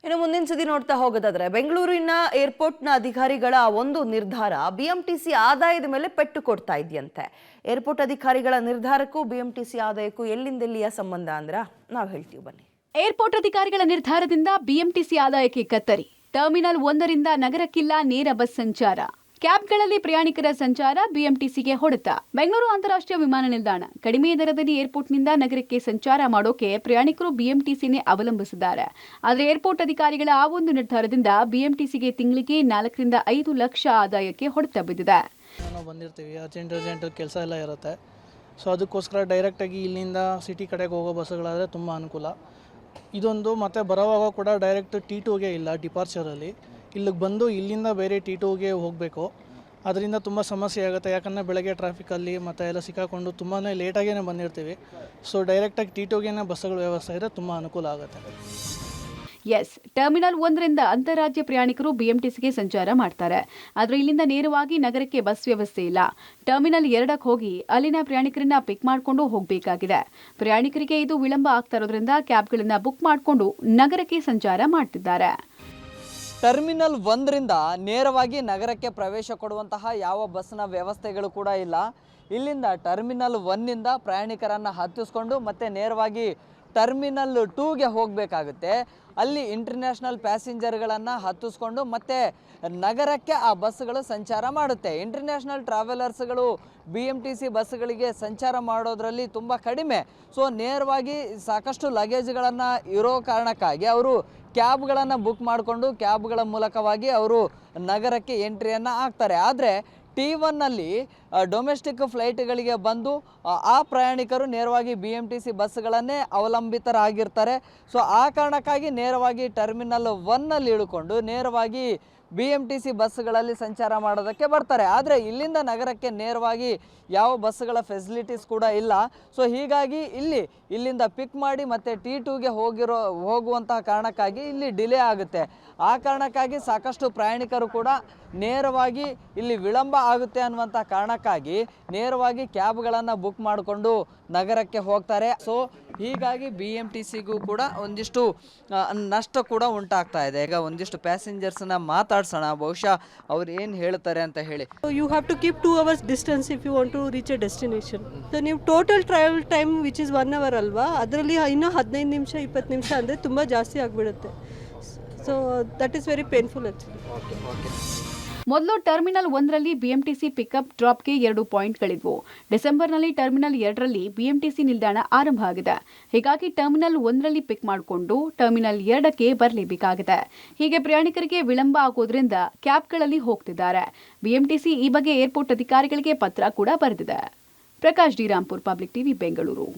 ಇನ್ನು ಮುಂದಿನ ಸುದ್ದಿ ನೋಡ್ತಾ ಹೋಗೋದಾದ್ರೆ ಬೆಂಗಳೂರಿನ ಏರ್ಪೋರ್ಟ್ನ ಅಧಿಕಾರಿಗಳ ಒಂದು ನಿರ್ಧಾರ ಬಿಎಂಟಿಸಿ ಆದಾಯದ ಮೇಲೆ ಪೆಟ್ಟು ಕೊಡ್ತಾ ಇದೆಯಂತೆ. ಏರ್ಪೋರ್ಟ್ ಅಧಿಕಾರಿಗಳ ನಿರ್ಧಾರಕ್ಕೂ ಬಿಎಂಟಿಸಿ ಆದಾಯಕ್ಕೂ ಎಲ್ಲಿಂದೆಲ್ಲಿಯ ಸಂಬಂಧ ಅಂದ್ರ ನಾವು ಹೇಳ್ತೀವಿ ಬನ್ನಿ. ಏರ್ಪೋರ್ಟ್ ಅಧಿಕಾರಿಗಳ ನಿರ್ಧಾರದಿಂದ ಬಿಎಂಟಿಸಿ ಆದಾಯಕ್ಕೆ ಕತ್ತರಿ. ಟರ್ಮಿನಲ್ 1ರಿಂದ ನಗರಕ್ಕಿಲ್ಲ ನೇರ ಬಸ್ ಸಂಚಾರ. ಕ್ಯಾಬ್ಗಳಲ್ಲಿ ಪ್ರಯಾಣಿಕರ ಸಂಚಾರ ಬಿಎಂಟಿಸಿಗೆ ಹೊಡೆತ. ಬೆಂಗಳೂರು ಅಂತಾರಾಷ್ಟ್ರೀಯ ವಿಮಾನ ನಿಲ್ದಾಣ ಕಡಿಮೆ ದರದಲ್ಲಿ ಏರ್ಪೋರ್ಟ್ನಿಂದ ನಗರಕ್ಕೆ ಸಂಚಾರ ಮಾಡೋಕೆ ಪ್ರಯಾಣಿಕರು ಬಿಎಂಟಿಸಿನೇ ಅವಲಂಬಿಸಿದ್ದಾರೆ. ಆದರೆ ಏರ್ಪೋರ್ಟ್ ಅಧಿಕಾರಿಗಳ ಆ ಒಂದು ನಿರ್ಧಾರದಿಂದ ಬಿಎಂಟಿಸಿಗೆ ತಿಂಗಳಿಗೆ 4 ರಿಂದ 5 ಲಕ್ಷ ಆದಾಯಕ್ಕೆ ಹೊಡೆತ ಬಿದ್ದಿದೆ. ನಾವು ಬಂದಿರ್ತೀವಿ, ಅರ್ಜೆಂಟ್ ಕೆಲಸ ಎಲ್ಲ ಇರುತ್ತೆ. ಸೊ ಅದಕ್ಕೋಸ್ಕರ ಡೈರೆಕ್ಟಾಗಿ ಇಲ್ಲಿಂದ ಸಿಟಿ ಕಡೆಗೆ ಹೋಗೋ ಬಸ್ಸುಗಳಾದರೆ ತುಂಬ ಅನುಕೂಲ. ಇದೊಂದು ಮತ್ತು ಬರೋವಾಗ ಕೂಡ ಡೈರೆಕ್ಟ್ T2ಗೆ ಇಲ್ಲ, ಡಿಪಾರ್ಚರಲ್ಲಿ ಇಲ್ಲಿಗೆ ಬಂದು ಇಲ್ಲಿಂದ ಬೇರೆ T2ಗೆ ಹೋಗಬೇಕು. ಅದರಿಂದ ತುಂಬ ಸಮಸ್ಯೆ ಆಗುತ್ತೆ. ಯಾಕಂದರೆ ಬೆಳಗ್ಗೆ ಟ್ರಾಫಿಕಲ್ಲಿ ಮತ್ತು ಎಲ್ಲ ಸಿಕ್ಕಾಕೊಂಡು ತುಂಬಾ ಲೇಟಾಗೇ ಬಂದಿರ್ತೀವಿ. ಸೊ ಡೈರೆಕ್ಟಾಗಿ T2ಗೆ ಬಸ್ಸುಗಳ ವ್ಯವಸ್ಥೆ ಇದ್ದರೆ ತುಂಬ ಅನುಕೂಲ ಆಗುತ್ತೆ. ಟರ್ಮಿನಲ್ 1ರಿಂದ ಅಂತಾರಾಜ್ಯ ಪ್ರಯಾಣಿಕರು ಬಿಎಂಟಿಸಿಗೆ ಸಂಚಾರ ಮಾಡ್ತಾರೆ. ಆದರೆ ಇಲ್ಲಿಂದ ನೇರವಾಗಿ ನಗರಕ್ಕೆ ಬಸ್ ವ್ಯವಸ್ಥೆ ಇಲ್ಲ. ಟರ್ಮಿನಲ್ 2ಕ್ಕೆ ಹೋಗಿ ಅಲ್ಲಿನ ಪ್ರಯಾಣಿಕರನ್ನ ಪಿಕ್ ಮಾಡಿಕೊಂಡು ಹೋಗಬೇಕಾಗಿದೆ. ಪ್ರಯಾಣಿಕರಿಗೆ ಇದು ವಿಳಂಬ ಆಗ್ತಾ ಇರೋದ್ರಿಂದ ಕ್ಯಾಬ್ಗಳನ್ನ ಬುಕ್ ಮಾಡಿಕೊಂಡು ನಗರಕ್ಕೆ ಸಂಚಾರ ಮಾಡ್ತಿದ್ದಾರೆ. ಟರ್ಮಿನಲ್ 1ರಿಂದ ನೇರವಾಗಿ ನಗರಕ್ಕೆ ಪ್ರವೇಶ ಕೊಡುವಂತಹ ಯಾವ ಬಸ್ನ ವ್ಯವಸ್ಥೆಗಳು ಕೂಡ ಇಲ್ಲ. ಇಲ್ಲಿಂದ ಟರ್ಮಿನಲ್ 1ನಿಂದ ಪ್ರಯಾಣಿಕರನ್ನು ಹತ್ತಿಸ್ಕೊಂಡು ಮತ್ತೆ ನೇರವಾಗಿ ಟರ್ಮಿನಲ್ 2ಗೆ ಹೋಗಬೇಕಾಗುತ್ತೆ. ಅಲ್ಲಿ ಇಂಟರ್ನ್ಯಾಷನಲ್ ಪ್ಯಾಸೆಂಜರ್ಗಳನ್ನು ಹತ್ತಿಸ್ಕೊಂಡು ಮತ್ತೆ ನಗರಕ್ಕೆ ಆ ಬಸ್ಸುಗಳು ಸಂಚಾರ ಮಾಡುತ್ತೆ. ಇಂಟರ್ನ್ಯಾಷನಲ್ ಟ್ರಾವೆಲರ್ಸ್ಗಳು ಬಿಎಂಟಿಸಿ ಬಸ್ಸುಗಳಿಗೆ ಸಂಚಾರ ಮಾಡೋದ್ರಲ್ಲಿ ತುಂಬ ಕಡಿಮೆ. ಸೊ ನೇರವಾಗಿ ಸಾಕಷ್ಟು ಲಗೇಜ್ಗಳನ್ನು ಇರೋ ಕಾರಣಕ್ಕಾಗಿ ಅವರು ಕ್ಯಾಬ್ಗಳನ್ನು ಬುಕ್ ಮಾಡಿಕೊಂಡು ಕ್ಯಾಬ್ಗಳ ಮೂಲಕವಾಗಿ ಅವರು ನಗರಕ್ಕೆ ಎಂಟ್ರಿಯನ್ನು ಆಗ್ತಾರೆ. ಆದರೆ T1ನಲ್ಲಿ ಡೊಮೆಸ್ಟಿಕ್ ಫ್ಲೈಟ್ಗಳಿಗೆ ಬಂದು ಆ ಪ್ರಯಾಣಿಕರು ನೇರವಾಗಿ ಬಿಎಂಟಿಸಿ ಬಸ್ಸುಗಳನ್ನೇ ಅವಲಂಬಿತರಾಗಿರ್ತಾರೆ. ಸೊ ಆ ಕಾರಣಕ್ಕಾಗಿ ನೇರವಾಗಿ ಟರ್ಮಿನಲ್ 1ನಲ್ಲಿ ಇಳ್ಕೊಂಡು ನೇರವಾಗಿ ಬಿಎಂಟಿಸಿ ಬಸ್ಸುಗಳಲ್ಲಿ ಸಂಚಾರ ಮಾಡೋದಕ್ಕೆ ಬರ್ತಾರೆ. ಆದರೆ ಇಲ್ಲಿಂದ ನಗರಕ್ಕೆ ನೇರವಾಗಿ ಯಾವ ಬಸ್ಸುಗಳ ಫೆಸಿಲಿಟೀಸ್ ಕೂಡ ಇಲ್ಲ. ಸೊ ಹೀಗಾಗಿ ಇಲ್ಲಿಂದ ಪಿಕ್ ಮಾಡಿ ಮತ್ತು T2ಗೆ ಹೋಗುವಂತಹ ಕಾರಣಕ್ಕಾಗಿ ಇಲ್ಲಿ ಡಿಲೇ ಆಗುತ್ತೆ. ಆ ಕಾರಣಕ್ಕಾಗಿ ಸಾಕಷ್ಟು ಪ್ರಯಾಣಿಕರು ಕೂಡ ನೇರವಾಗಿ ಇಲ್ಲಿ ವಿಳಂಬ ಆಗುತ್ತೆ ಅನ್ನುವಂಥ ಕಾರಣಕ್ಕಾಗಿ ನೇರವಾಗಿ ಕ್ಯಾಬ್ಗಳನ್ನು ಬುಕ್ ಮಾಡಿಕೊಂಡು ನಗರಕ್ಕೆ ಹೋಗ್ತಾರೆ. ಸೊ ಹೀಗಾಗಿ ಬಿಎಂಟಿಸಿಗೂ ಕೂಡ ಒಂದಿಷ್ಟು ನಷ್ಟ ಕೂಡ ಉಂಟಾಗ್ತಾ ಇದೆ. ಈಗ ಒಂದಿಷ್ಟು ಪ್ಯಾಸೆಂಜರ್ಸ್ನ ಮಾತಾಡ್ಸೋಣ, ಬಹುಶಃ ಅವ್ರು ಏನು ಹೇಳ್ತಾರೆ ಅಂತ ಹೇಳಿ. You have to keep 2 hours distance if you want to reach a destination. So ನೀವು total travel time which is 1 hour ಅಲ್ವಾ, ಅದರಲ್ಲಿ ಇನ್ನೂ 15 ನಿಮಿಷ 20 ನಿಮಿಷ ಅಂದರೆ ತುಂಬ ಜಾಸ್ತಿ ಆಗಿಬಿಡುತ್ತೆ. So that is very painful actually. ಮೊದಲು ಟರ್ಮಿನಲ್ 1ರಲ್ಲಿ ಬಿಎಂಟಿಸಿ ಪಿಕಪ್ ಡ್ರಾಪ್ಗೆ 2 ಪಾಯಿಂಟ್ಗಳಿದ್ವು. ಡಿಸೆಂಬರ್ನಲ್ಲಿ ಟರ್ಮಿನಲ್ 2ರಲ್ಲಿ ಬಿಎಂಟಿಸಿ ನಿಲ್ದಾಣ ಆರಂಭ ಆಗಿದೆ. ಹೀಗಾಗಿ ಟರ್ಮಿನಲ್ 1ರಲ್ಲಿ ಪಿಕ್ ಮಾಡಿಕೊಂಡು ಟರ್ಮಿನಲ್ 2ಕ್ಕೆ ಬರಲೇಬೇಕಾಗಿದೆ. ಹೀಗೆ ಪ್ರಯಾಣಿಕರಿಗೆ ವಿಳಂಬ ಆಗೋದ್ರಿಂದ ಕ್ಯಾಬ್ಗಳಲ್ಲಿ ಹೋಗ್ತಿದ್ದಾರೆ. ಬಿಎಂಟಿಸಿ ಈ ಬಗ್ಗೆ ಏರ್ಪೋರ್ಟ್ ಅಧಿಕಾರಿಗಳಿಗೆ ಪತ್ರ ಕೂಡ ಬರೆದಿದೆ. Prakash D Rampur, public TV, Bengaluru.